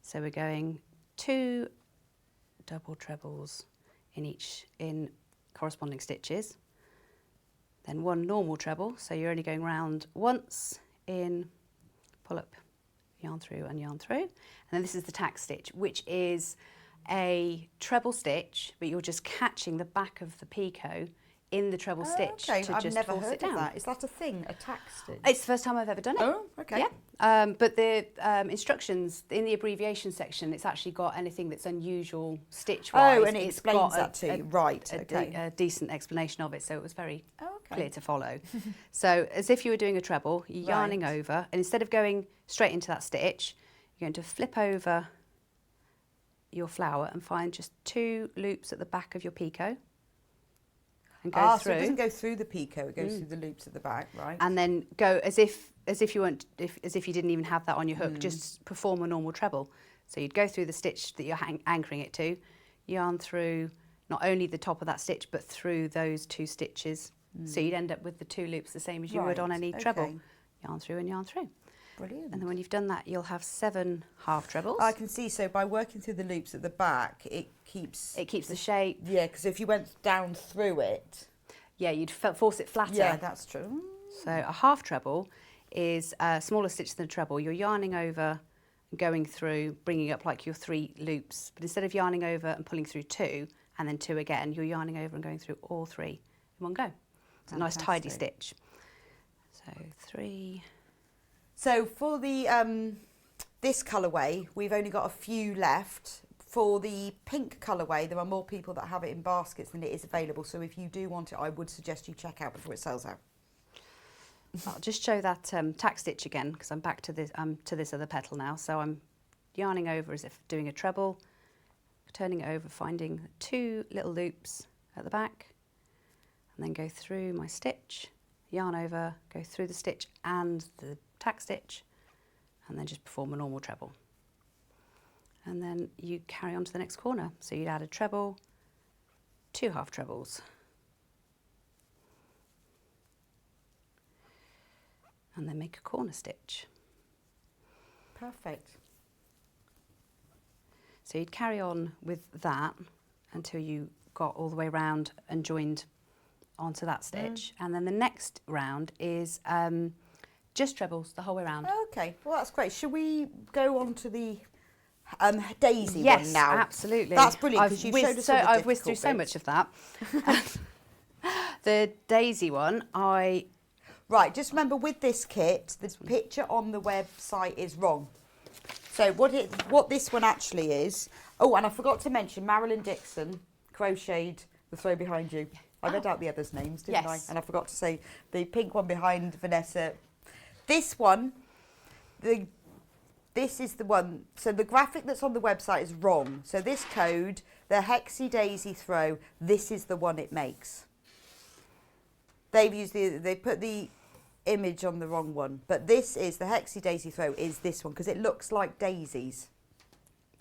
So we're going 2 double trebles in corresponding stitches, then 1 normal treble, so you're only going round once in, pull up, yarn through and yarn through, and then this is the tack stitch, which is a treble stitch, but you're just catching the back of the picot in the treble stitch to
I've
just
never
force
heard
it down.
of that. Is that a thing, a tack stitch?
It's the first time I've ever done it.
Oh, okay.
Yeah, but the instructions in the abbreviation section, it's actually got anything that's unusual stitch-wise.
Oh, and it explains that to you. Right, okay.
A decent explanation of it, so it was very
Okay.
clear to follow. So as if you were doing a treble, you're yarning over, and instead of going straight into that stitch, you're going to flip over your flower and find just 2 loops at the back of your picot. And go through.
So it doesn't go through the picot; it goes through the loops at the back, right?
And then go as if you weren't, as if you didn't even have that on your hook. Just perform a normal treble. So you'd go through the stitch that you're anchoring it to, yarn through not only the top of that stitch but through those 2 stitches. So you'd end up with the 2 loops the same as you would on any treble. Yarn through and yarn through.
Brilliant.
And then when you've done that, you'll have 7 half trebles.
I can see. So by working through the loops at the back, it keeps
the shape.
Yeah, because if you went down through it,
Yeah, you'd force it flatter.
yeah, that's true.
So a half treble is a smaller stitch than a treble. You're yarning over, going through, bringing up like your 3 loops. But instead of yarning over and pulling through 2 and then 2 again, you're yarning over and going through all 3 in one go. It's a nice tidy stitch. So 3.
So for the this colourway, we've only got a few left. For the pink colourway, there are more people that have it in baskets than it is available. So if you do want it, I would suggest you check out before it sells out.
I'll just show that tack stitch again because I'm back to this other petal now. So I'm yarning over as if doing a treble, turning it over, finding 2 little loops at the back, and then go through my stitch, yarn over, go through the stitch and the tack stitch, and then just perform a normal treble. And then you carry on to the next corner. So you'd add a treble, 2 half trebles, and then make a corner stitch.
Perfect.
So you'd carry on with that until you got all the way around and joined onto that stitch. And then the next round is just trebles the whole way around.
Okay, well that's great. Should we go on to the daisy
yes,
one now?
Absolutely.
That's brilliant because you showed us all the
I've whizzed through so
difficult
much of that. The daisy one,
Right, just remember with this kit, the picture on the website is wrong. So what this one actually is, oh, and I forgot to mention Marilyn Dixon crocheted the throw behind you. I read out the others' names, didn't I? And I forgot to say the pink one behind Vanessa. This one, this is the one, so the graphic that's on the website is wrong. So this code, the Hexy Daisy Throw, this is the one it makes. They put the image on the wrong one, but this is the Hexy Daisy Throw is this one because it looks like daisies.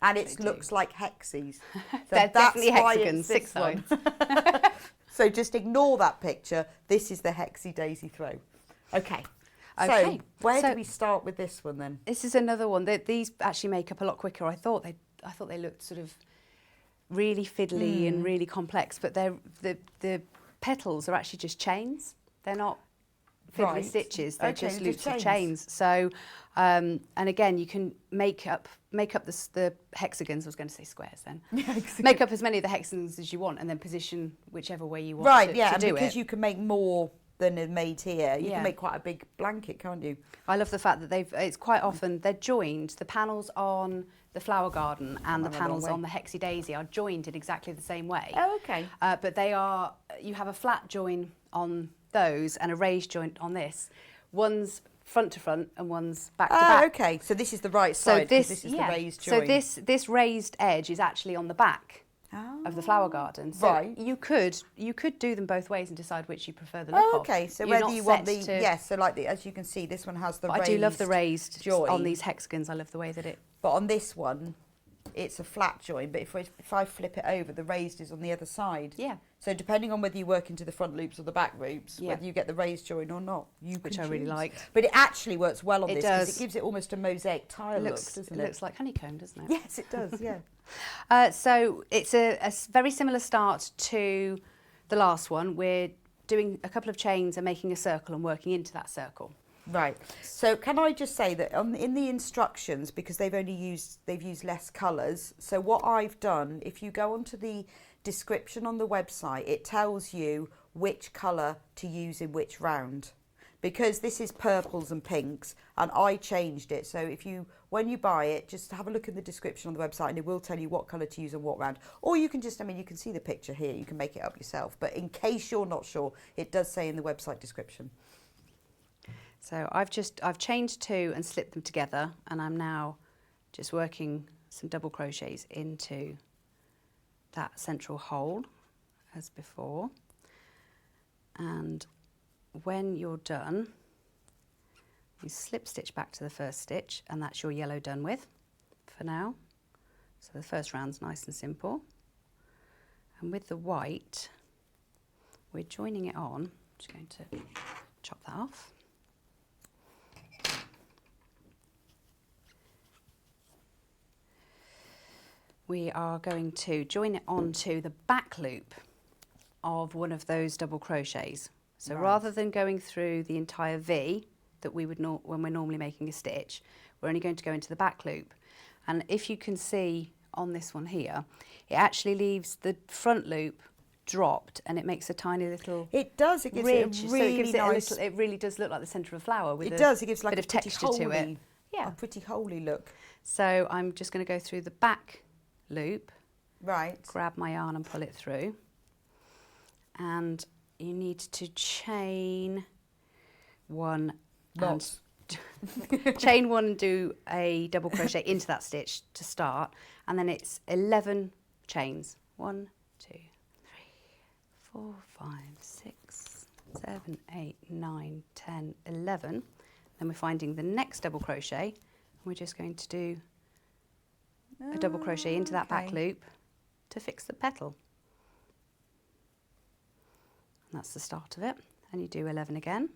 And it looks like hexies. So
they're definitely hexagons, 6 sides.
So just ignore that picture. This is the Hexy Daisy Throw. Okay.
Okay.
So where do we start with this one then?
This is another one. These actually make up a lot quicker. I thought they looked sort of really fiddly and really complex, but the petals are actually just chains. They're not fiddly stitches. They're just loops of chains. So, and again, you can make up the hexagons. I was going to say squares then. Make up as many of the hexagons as you want, and then position whichever way you want to do it.
Because you can make more than are made here. You can make quite a big blanket, can't you?
I love the fact that it's quite often they're joined. The panels on the flower garden and the panels on the Hexy Daisy are joined in exactly the same way.
Oh, okay.
But you have a flat join on those and a raised joint on this. One's front to front and one's back to back.
Okay, so this is the right side, because this is the raised join.
So this raised edge is actually on the back of the flower garden. So you could do them both ways and decide which you prefer the look of.
Okay, so
You're
whether you want the, so like as you can see, this one has the raised
I do love the raised
join.
On these hexagons. I love the way that it...
But on this one, it's a flat join, but if I flip it over, the raised is on the other side.
Yeah.
So depending on whether you work into the front loops or the back loops, whether you get the raised join or not, which
I really liked.
But it actually works well on
it
this because it gives it almost a mosaic tile look, doesn't it?
It looks like honeycomb, doesn't it?
Yes, it does, yeah.
So it's a very similar start to the last one. We're doing a couple of chains and making a circle and working into that circle.
Right. So can I just say that in the instructions, because they've used less colours, so what I've done, if you go onto the description on the website, it tells you which colour to use in which round. Because this is purples and pinks, and I changed it. So when you buy it, just have a look in the description on the website and it will tell you what colour to use and what round. Or you can just, you can see the picture here, you can make it up yourself. But in case you're not sure, it does say in the website description.
So I've chained 2 and slipped them together, and I'm now just working some double crochets into that central hole as before. And when you're done, you slip stitch back to the first stitch, and that's your yellow done with for now. So the first round's nice and simple. And with the white, we're joining it on. I'm just going to chop that off. We are going to join it onto the back loop of one of those double crochets. So rather than going through the entire V that we would when we're normally making a stitch, we're only going to go into the back loop. And if you can see on this one here, it actually leaves the front loop dropped, and it makes a tiny little
It does. It gives
ridge.
it a really
so it gives
nice.
it really does look like the centre of a flower with
It does. It gives like
bit
a
of
pretty
texture to it.
Yeah, a pretty holy look.
So I'm just going to go through the back loop.
Right.
Grab my yarn and pull it through. And you need to chain 1 and chain 1 and do a double crochet into that stitch to start, and then it's 11 chains. 1, 2, 3, 4, 5, 6, 7, 8, 9, 10, 11. Then we're finding the next double crochet, and we're just going to do a double crochet into that back loop to fix the petal. And that's the start of it. And you do 11 again.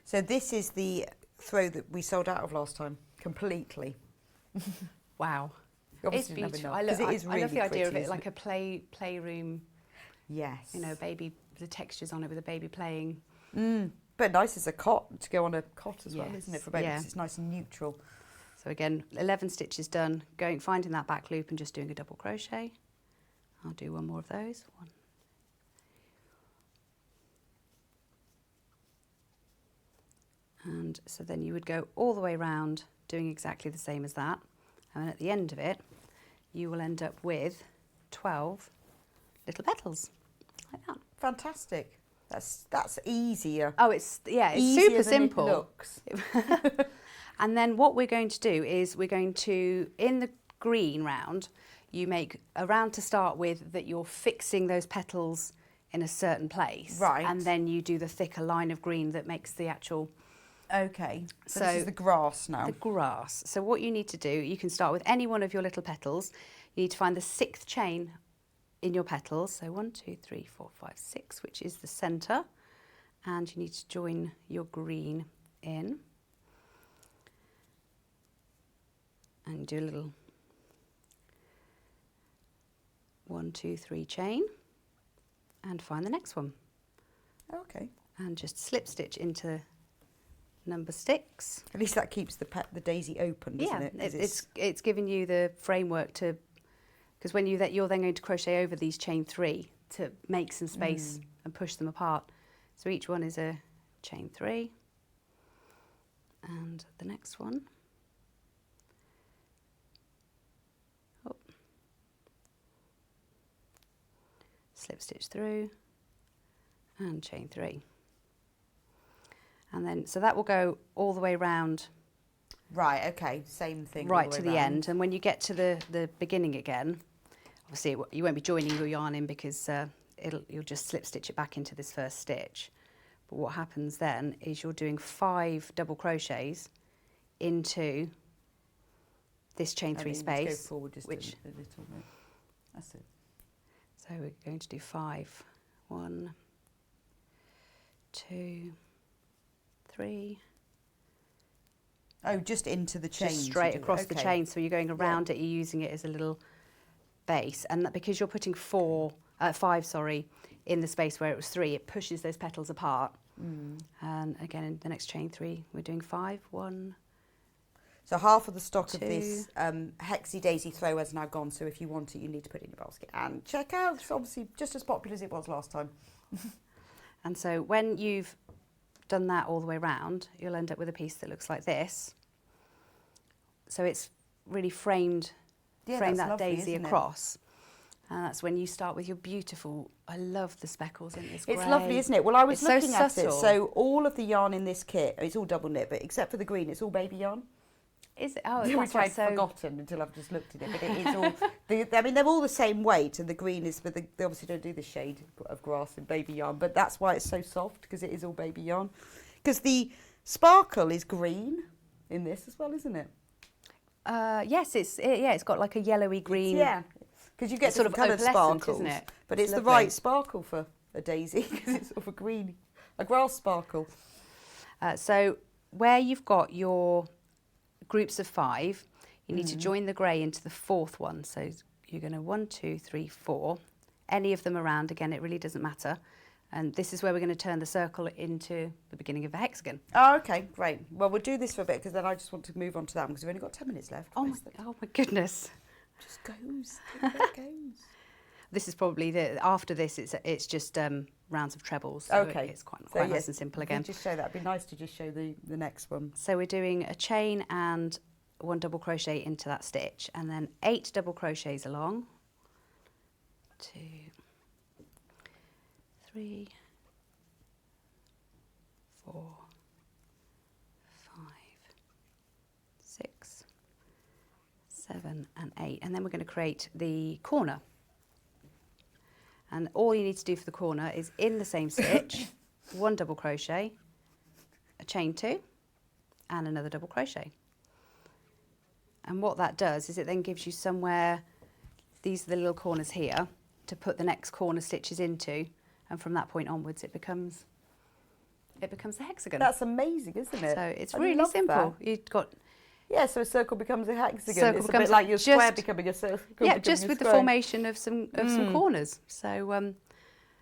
So this is the throw that we sold out of last time, completely.
Wow.
It's
beautiful.
I love
the idea of it like a playroom.
Yes.
You know, the textures on it with a baby playing.
But nice as a cot, to go on a cot as well,
Yes,
isn't it, for babies?
yeah.
It's nice and neutral.
So again, 11 stitches done, finding that back loop and just doing a double crochet. I'll do one more of those. 1. And so then you would go all the way around doing exactly the same as that. And then at the end of it, you will end up with 12 little petals, like that.
Fantastic. That's easier.
Oh, it's
Easier
super
than
simple.
It looks.
And then what we're going to do is we're going to, in the green round, you make a round to start with that you're fixing those petals in a certain place.
Right.
And then you do the thicker line of green that makes the actual...
Okay. So this is the grass now.
The grass. So what you need to do, you can start with any one of your little petals. You need to find the 6th chain in your petals. So 1, 2, 3, 4, 5, 6, which is the centre. And you need to join your green in. And do a little 1, 2, 3 chain. And find the next one.
Okay.
And just slip stitch into number 6.
At least that keeps the daisy open, doesn't it?
It's giving you the framework to, because when you're then going to crochet over these chain 3 to make some space and push them apart. So each one is a chain 3, and the next one. Slip stitch through and chain 3. And then, so that will go all the way round.
Right, okay, same thing.
Right to the end. And when you get to the beginning again, obviously you won't be joining your yarn in because you'll just slip stitch it back into this first stitch. But what happens then is you're doing 5 double crochets into this chain 3 space.
Go forward just a little bit. That's it.
So we're going to do 5. 1, 2, 3.
Oh, just into the chain.
Just straight across the chain. So you're going around it. You're using it as a little base, and that, because you're putting 5, in the space where it was 3, it pushes those petals apart. And again, in the next chain 3, we're doing 5. 1.
So half of the stock
2.
of this Hexy Daisy throw has now gone. So if you want it, you need to put it in your basket. And check out, it's obviously just as popular as it was last time.
And so when you've done that all the way around, you'll end up with a piece that looks like this. So it's really framed that
lovely,
daisy across. And that's when you start with your beautiful, I love the speckles in this grey.
It's lovely, isn't it? Well, I was looking at it.
subtle.
So all of the yarn in this kit, it's all double knit, but except for the green, it's all baby yarn.
Is it? Oh,
Which
that's right.
I'd forgotten until I've just looked at it. But it is all, I mean, they're all the same weight, and the green is, but they obviously don't do the shade of grass in baby yarn. But that's why it's so soft, because it is all baby yarn. Because the sparkle is green in this as well, isn't it?
Yes, it's got like a yellowy green.
Yeah, because you get
sort of
coloured
opalescent,
sparkles,
isn't it?
but it's the
lovely.
right sparkle for a daisy, because it's sort of a grass sparkle.
So where you've got your groups of 5, you need to join the grey into the 4th one. So you're going to 1, 2, 3, 4. Any of them around, again, it really doesn't matter. And this is where we're going to turn the circle into the beginning of a hexagon.
Oh, okay, great. Well, we'll do this for a bit, because then I just want to move on to that one, because we've only got 10 minutes left.
Oh my goodness.
Just goes. It goes.
This is probably after this. It's just rounds of trebles. So
okay,
it's quite nice and simple again.
Just show that. It'd be nice to just show the next one.
So we're doing a chain and 1 double crochet into that stitch, and then 8 double crochets along. 2, 3, 4, 5, 6, 7 and 8, and then we're going to create the corner. And all you need to do for the corner is in the same stitch, 1 double crochet, a chain 2 and another double crochet. And what that does is it then gives you somewhere, these are the little corners here, to put the next corner stitches into, and from that point onwards it becomes a hexagon.
That's amazing, isn't it?
So it's really simple. You've got
so a circle becomes a hexagon.
Circle
it's a
becomes
bit like your square becoming a circle.
Yeah, just with the formation of some corners. So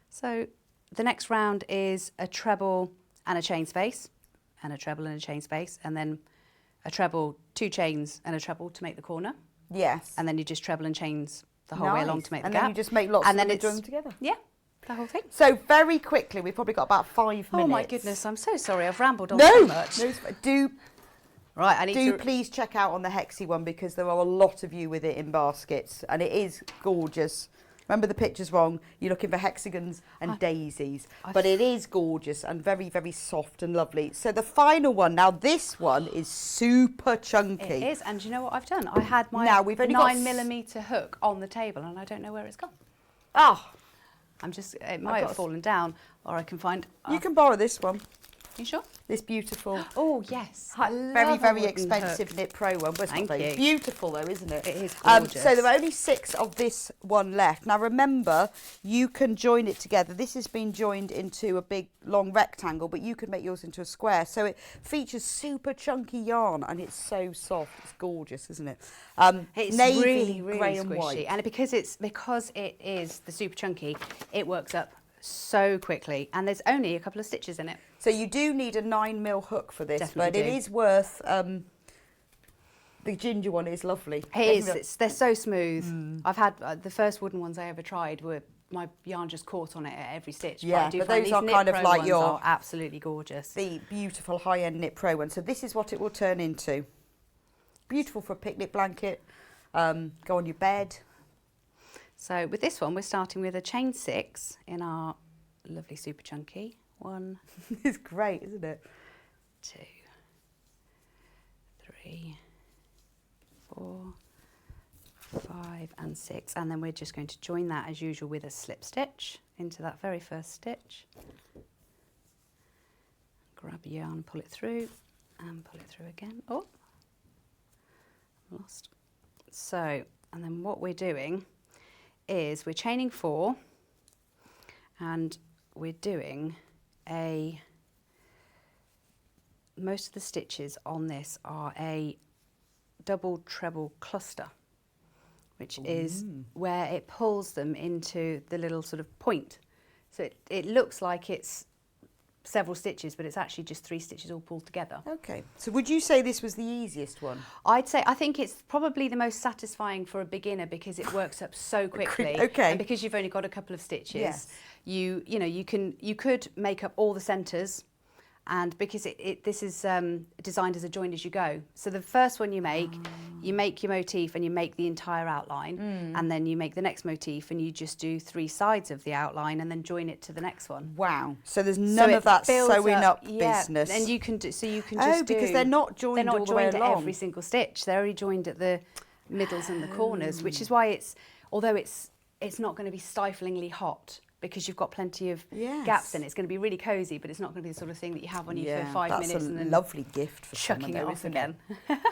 so the next round is a treble and a chain space, and a treble and a chain space, and then a treble, 2 chains and a treble to make the corner.
Yes.
And then you just treble and chains the whole way along to make the gap.
And then you just make lots
and
of them
then
and join them together.
Yeah, the whole thing.
So very quickly, we've probably got about 5 minutes.
Oh my goodness, I'm so sorry, I've rambled on so much.
No,
Right, I need to
please check out on the Hexy one, because there are a lot of you with it in baskets, and it is gorgeous. Remember, the picture's wrong. You're looking for hexagons and daisies, but it is gorgeous and very, very soft and lovely. So the final one, now this one is super chunky.
It is, and do you know what I've done? I had my
Now, we've only
9mm hook on the table, and I don't know where it's gone.
Oh,
It might have fallen down, or I can find...
you can borrow this one.
You sure?
This beautiful,
Oh, yes.
very, very expensive Knit Pro one. But it's not very beautiful though, isn't it?
It is gorgeous.
So there are only 6 of this one left. Now remember, you can join it together. This has been joined into a big long rectangle, but you could make yours into a square. So it features super chunky yarn, and it's so soft. It's gorgeous, isn't it?
It's
navy,
really, really
grey
squishy.
and white.
And because it is the super chunky, it works up so quickly, and there's only a couple of stitches in it.
So you do need a 9mm hook for this,
Definitely
but it
do.
is worth. The ginger one is lovely.
It is. They're so smooth. I've had the first wooden ones I ever tried were my yarn just caught on it at every stitch.
Yeah,
but
those are kind of like your
absolutely gorgeous.
The beautiful high-end Knit Pro one. So this is what it will turn into. Beautiful for a picnic blanket. Go on your bed.
So with this one, we're starting with a chain 6 in our lovely super chunky. 1,
It's great, isn't it?
2, 3, 4, 5 and 6, and then we're just going to join that as usual with a slip stitch into that very first stitch. Grab your yarn, pull it through and pull it through again. Oh, lost. So, and then what we're doing is we're chaining 4 and we're doing most of the stitches on this are a double treble cluster, which is where it pulls them into the little sort of point. So it looks like it's several stitches, but it's actually just 3 stitches all pulled together.
Okay, so would you say this was the easiest one?
I think it's probably the most satisfying for a beginner because it works up so quickly.
Okay.
And because you've only got a couple of stitches,
yes.
you could make up all the centres, and because this is designed as a join as you go. So the first one you make your motif and you make the entire outline, and then you make the next motif and you just do 3 sides of the outline and then join it to the next one.
Wow! So there's none of that sewing up business.
And you can just
because they're not joined all the way along.
At every single stitch. They're only joined at the middles and the corners, which is why although it's not going to be stiflingly hot, because you've got plenty of gaps in it. It's going to be really cosy, but it's not going to be the sort of thing that you have on you for 5 minutes and then
lovely gift for
chucking it off again.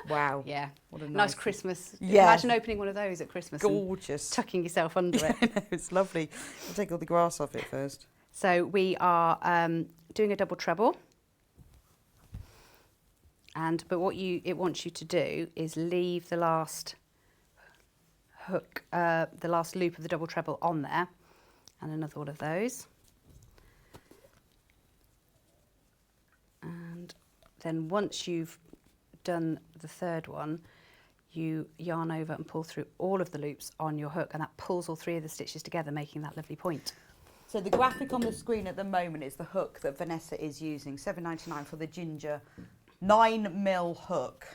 Wow.
Yeah.
What a
nice Christmas.
Yeah.
Imagine opening one of those at Christmas.
Gorgeous.
And tucking yourself under it.
I know, it's lovely. I'll take all the grass off it first.
So we are doing a double treble. But what it wants you to do is leave the last hook, the last loop of the double treble on there. And another one of those. And then once you've done the third one, you yarn over and pull through all of the loops on your hook, and that pulls all 3 of the stitches together, making that lovely point.
So the graphic on the screen at the moment is the hook that Vanessa is using, $7.99 for the Ginger 9mm hook.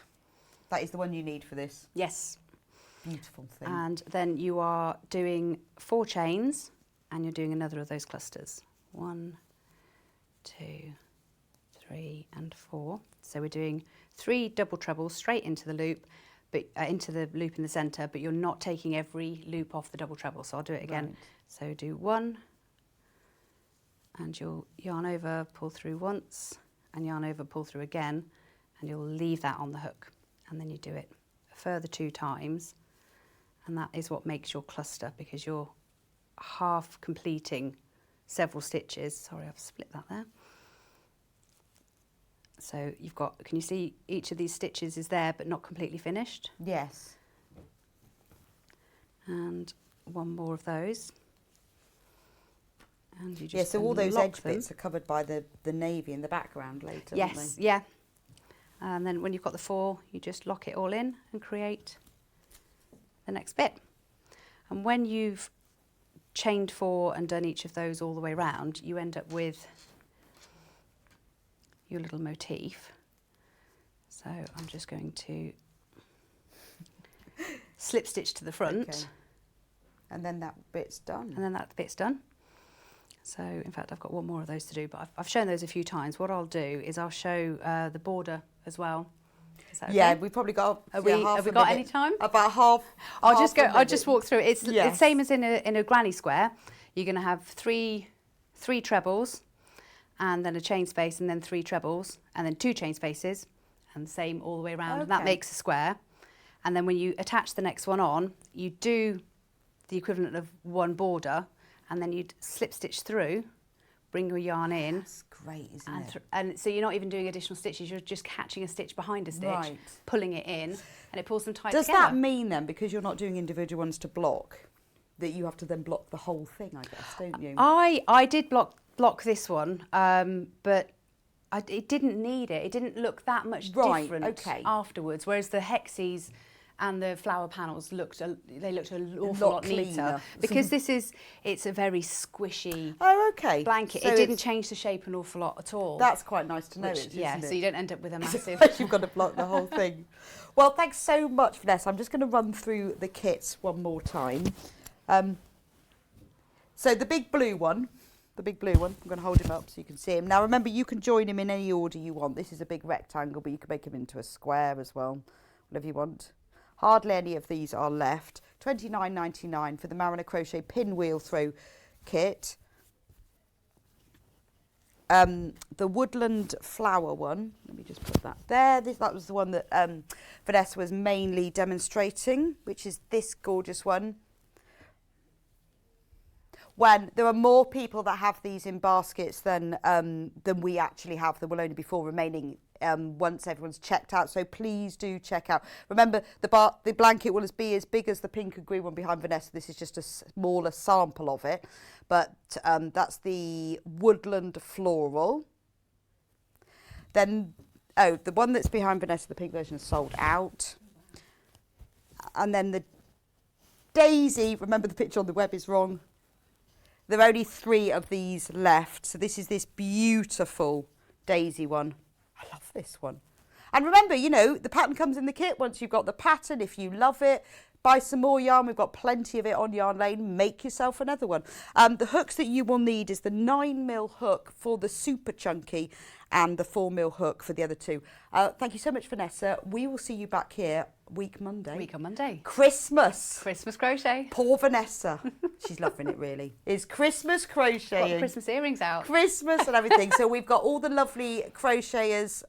That is the one you need for this.
Yes.
Beautiful thing.
And then you are doing 4 chains. And you're doing another of those clusters. 1, 2, 3 and 4. So we're doing 3 double trebles straight into the loop, but into the loop in the centre, but you're not taking every loop off the double treble. So I'll do it again. Right. So do 1, and you'll yarn over, pull through once, and yarn over, pull through again, and you'll leave that on the hook. And then you do it a further 2 times, and that is what makes your cluster, because you're half completing several stitches. Sorry, I've split that there. So you've got, can you see each of these stitches is there but not completely finished?
Yes.
And 1 more of those. And you just
so all those edge
them.
bits are covered by the navy in the background later,
yes,
aren't they?
Yeah. And then when you've got the 4, you just lock it all in and create the next bit. And when you've chained 4 and done each of those all the way round, you end up with your little motif. So I'm just going to slip stitch to the front.
Okay. And then that bit's done.
And then that bit's done. So in fact I've got 1 more of those to do, but I've shown those a few times. What I'll do is I'll show the border as well. Is that
yeah,
okay?
we've probably got
have we got any time?
About half.
I'll just walk through. It's the same as in a granny square. You're going to have three trebles, and then a chain space, and then 3 trebles, and then 2 chain spaces, and the same all the way around. Okay. And that makes a square. And then when you attach the next one on, you do the equivalent of 1 border, and then you'd slip stitch through, bring your yarn in.
That's great, isn't it?
And so you're not even doing additional stitches, you're just catching a stitch behind a stitch,
right,
pulling it in, and it pulls them tight
together.
Does that
mean then, because you're not doing individual ones to block, that you have to then block the whole thing, I guess, don't you?
I did block this one, but it didn't need it. It didn't look that much different afterwards, whereas the hexes and the flower panels looked an awful lot neater, because it's a very squishy blanket. So it didn't change the shape an awful lot at all.
That's quite nice to know. Isn't it?
So you don't end up with a massive.
You've got to block the whole thing. Well, thanks so much, Vanessa. I'm just going to run through the kits one more time. So the big blue one, the big blue one. I'm going to hold him up so you can see him. Now remember, you can join him in any order you want. This is a big rectangle, but you can make him into a square as well, whatever you want. Hardly any of these are left. $29.99 for the Mariner Crochet pinwheel throw kit. The Woodland flower one, let me just put that there. That was the one that Vanessa was mainly demonstrating, which is this gorgeous one. When there are more people that have these in baskets than we actually have, there will only be 4 remaining once everyone's checked out. So please do check out. Remember, the blanket will be as big as the pink and green one behind Vanessa. This is just a smaller sample of it. But that's the Woodland floral. Then, the one that's behind Vanessa, the pink version, is sold out. And then the daisy, remember the picture on the web is wrong. There are only 3 of these left. So this is this beautiful daisy one. I love this one. And remember, you know, the pattern comes in the kit once you've got the pattern. If you love it, buy some more yarn. We've got plenty of it on Yarn Lane. Make yourself another one. The hooks that you will need is the 9mm hook for the super chunky and the 4mm hook for the other 2. Thank you so much, Vanessa. We will see you back here week Monday.
Week on Monday.
Christmas.
Christmas crochet.
Poor Vanessa. She's loving it, really. It's Christmas crochet.
Got the Christmas earrings out.
Christmas and everything. So we've got all the lovely crocheters,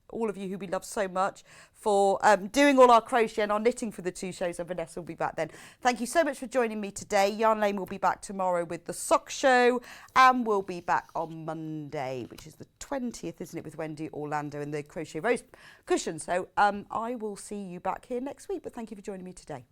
all of you who we love so much, for doing all our crochet and our knitting for the 2 shows, and Vanessa will be back then. Thank you so much for joining me today. Yarn Lane will be back tomorrow with the sock show, and we'll be back on Monday, which is the 20th, isn't it, with Wendy Orlando and the Crochet Rose Cushion. So I will see you back here next week, but thank you for joining me today.